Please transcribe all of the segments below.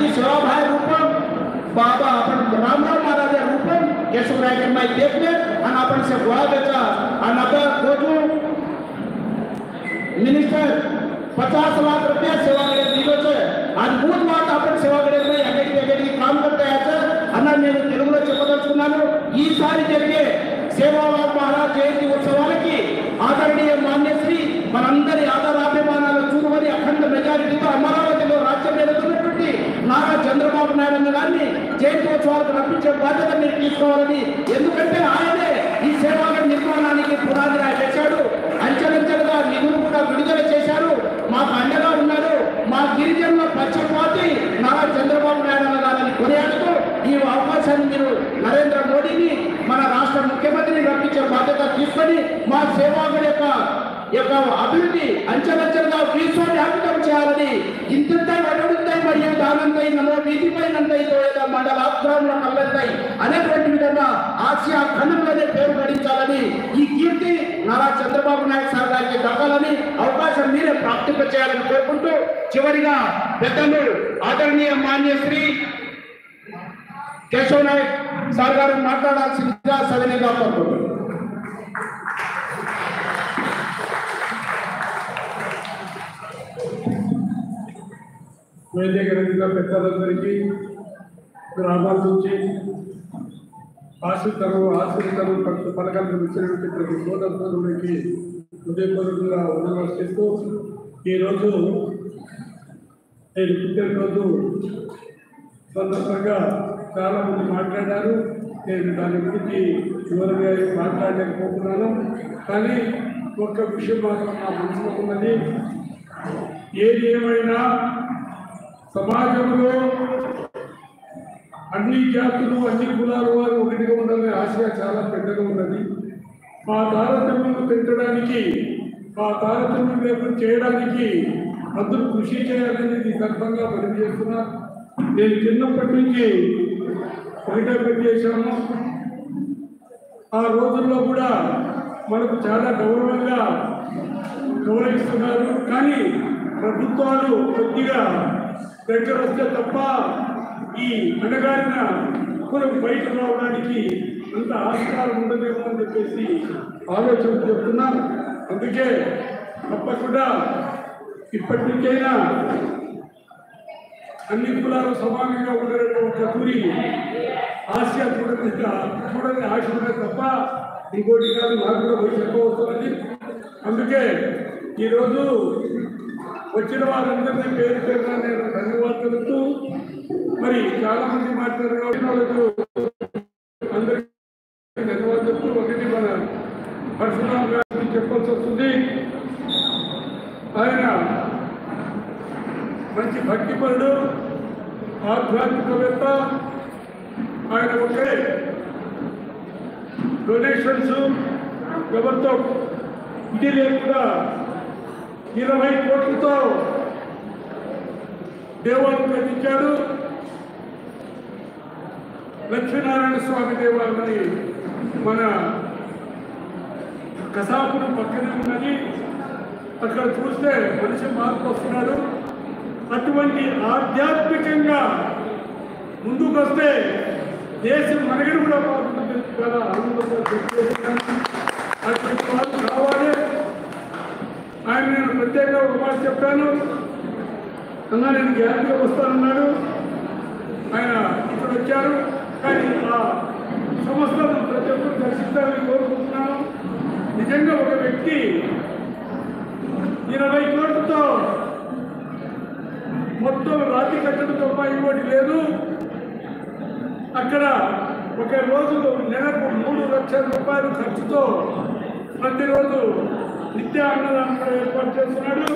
अति सेवाभाव रूपम बाबा आपण रामराव महाराज रूपम केशवराय के माई देखले आणि आपण से गोळा द्यायचा आणि आता खोजू मिनिस्टर 50 लाख रुपया सेवाकडे दिलो छे आज मूळ बात आपण सेवाकडे ఎక్కడికి काम करते याचं అన్న నేను తెలుగులో చెప్పదలుచుకున్నాను ఈసారి జరిగే సేవాలాల్ మహారాజ్ జయంతి ఉత్సవానికి ఆదరణీయ మాన్యశ్రీ మనందరి ఆదరాభిమానాలు చూరువని అఖండ మెజారిటీతో అమరావతిలో రాజ్యం ఏలుతున్నటువంటి నారా చంద్రబాబు నాయుడు గారిని జయంతి ఉత్సవాలకు రప్పించే బాధ్యత మీరు తీసుకోవాలని ఎందుకంటే ఆయనే ఈ సేవాలయ నిర్మాణానికి పునాది వేశాడు అంచెలంచెలుగా నిధులు కూడా విడుదల చేశారు మాకు అండగా ఉన్నారు మా గిరిజనుల పక్షపాతి నారా చంద్రబాబు నాయుడు గారిని కొనియాడుతూ ఈ అవకాశాన్ని మీరు నరేంద్ర మోడీని మన రాష్ట్ర ముఖ్యమంత్రిని రప్పించే బాధ్యత తీసుకొని మా సేవాగుల యొక్క అభివృద్ధి అంచెలంచెలుగా విశ్వవ్యాప్తం చేయాలని ఇంతంతా వడుంతాయి మరియు దానంతై నమో వీధిపైనంతై తోయద మండలాగ్రామంలో కల్లంతాయి అనేటువంటి విధంగా ఆసియా ఖండంలోనే పేరు గడించాలని ఈ కీర్తి నారా చంద్రబాబు నాయుడు సార్ గారికి దక్కాలని అవకాశం మీరే ప్రాప్తింప చేయాలని కోరుకుంటూ చివరిగా పెద్దలు ఆదరణీయ మాన్యశ్రీ కేశవ్ నాయక్ సార్ గారు మాట్లాడాల్సిందిగా సవినయంగా కోరుకుంటున్నాను. వేదిక పెద్దలందరికీ గ్రామాల నుంచి ఆశ్రితలు పథకాలకు వచ్చినటువంటి ప్రతి సోదరులకి హృదయపూర్వకంగా నమస్కరిస్తూ ఈరోజు నేను పుట్టినరోజు సందర్భంగా చాలామంది మాట్లాడారు. నేను దాని గురించి వివరంగా మాట్లాడలేకపోతున్నాను. కానీ ఒక్క విషయం మాత్రం నా మనసులో ఉన్నది. ఏది ఏమైనా సమాజంలో అన్ని జాతులు అన్ని కులాల వారు ఒకటిగా ఉండాలనే ఆశ చాలా పెద్దగా ఉన్నది. ఆ తారతమ్యం పెంచడానికి ఆ తారతమ్యం లేకుండా చేయడానికి అందరూ కృషి చేయాలనేది సందర్భంగా పనిచేస్తున్నా. నేను చిన్నప్పటి నుంచి ఒకటే పని చేశాను. ఆ రోజుల్లో కూడా మనకు చాలా గౌరవంగా గౌరవిస్తున్నారు. కానీ ప్రభుత్వాలు కొద్దిగా దగ్గర వస్తే తప్ప ఈ అణగారిన కులం బయట రావడానికి అంత ఆస్కారం ఉండదేమో అని చెప్పేసి ఆలోచన చెప్తున్నాం. అందుకే తప్పకుండా ఇప్పటి నుంచైనా అన్ని కులాలు సమానంగా ఉండడం ఒక తూరి ఆశయ చూడని ఆశ ఉండదు తప్ప ఇంకోటి కాదు నాకు కూడా పోయి చెప్పవస్తున్నది. అందుకే ఈరోజు వచ్చిన వారందరినీ పేరు పేరుగా నేను ధన్యవాదాలు. మరి చాలా మంది మాట్లాడారు వాళ్ళకు అందరికీ ధన్యవాదాలు. ఒకటి మన పరశురామ గారికి చెప్పాల్సి వస్తుంది. ఆయన మంచి భక్తిపరుడు, ఆధ్యాత్మికవేత్త. ఆయన ఒక్కడే డొనేషన్స్ ఎవరితో ఇది లేకుండా 20 కోట్లతో దేవాలయం కట్టించాడు. లక్ష్మీనారాయణ స్వామి దేవాలయమని మన కసాపురం పక్కనే ఉన్నది. అక్కడ చూస్తే మనిషి మార్పు వస్తున్నాడు. అటువంటి ఆధ్యాత్మికంగా ముందుకు వస్తే దేశం మనగడ కూడా బాగుంటుంది. చాలా ఆనందంగా చెప్పేస్తున్నాను. అటువంటి వాళ్ళు కావాలి. ఆయన నేను ప్రత్యేకంగా ఒక మాట చెప్పాను. అన్నా నేను గ్యారంటీగా వస్తానన్నాడు. ఆయన ఇప్పుడు వచ్చారు. కానీ ఆ సంస్థను ప్రతి ఒక్కరు దర్శించాలని కోరుకుంటున్నాను. నిజంగా ఒక వ్యక్తి 20 కోట్లతో మొత్తం రాతి కట్టడం తప్ప ఇంకోటి లేదు. అక్కడ ఒక రోజు నెలకు 3 లక్షల రూపాయలు ఖర్చుతో ప్రతిరోజు నిత్య అన్నదానం కూడా ఏర్పాటు చేస్తున్నాడు.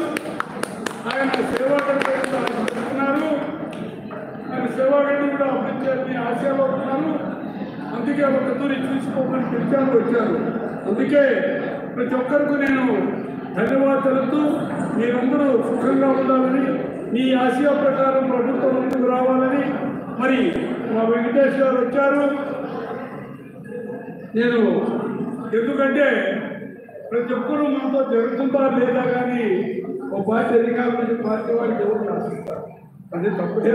ఆయన సేవాగండి చెప్తున్నారు. ఆయన సేవాగండి కూడా అభివృద్ధి చేయాలని ఆశపడుతున్నారు. అందుకే ఒక తూరి చూసుకోమని పిలిచారు, వచ్చారు. అందుకే ప్రతి ఒక్కరికి నేను ధన్యవాదాలు. మీరందరూ సుఖంగా ఉండాలని, మీ ఆశయ ప్రకారం ప్రభుత్వం ముందుకు రావాలని. మరి మా వెంకటేష్ గారు వచ్చారు. నేను ఎందుకంటే ప్రతి ఒక్కరూ మనతో జరుగుతుందా లేదా కానీ ఒక పార్టీ అధికారులు పార్టీ వారికి ఎవరు రాసిస్తారు. అది తప్పే.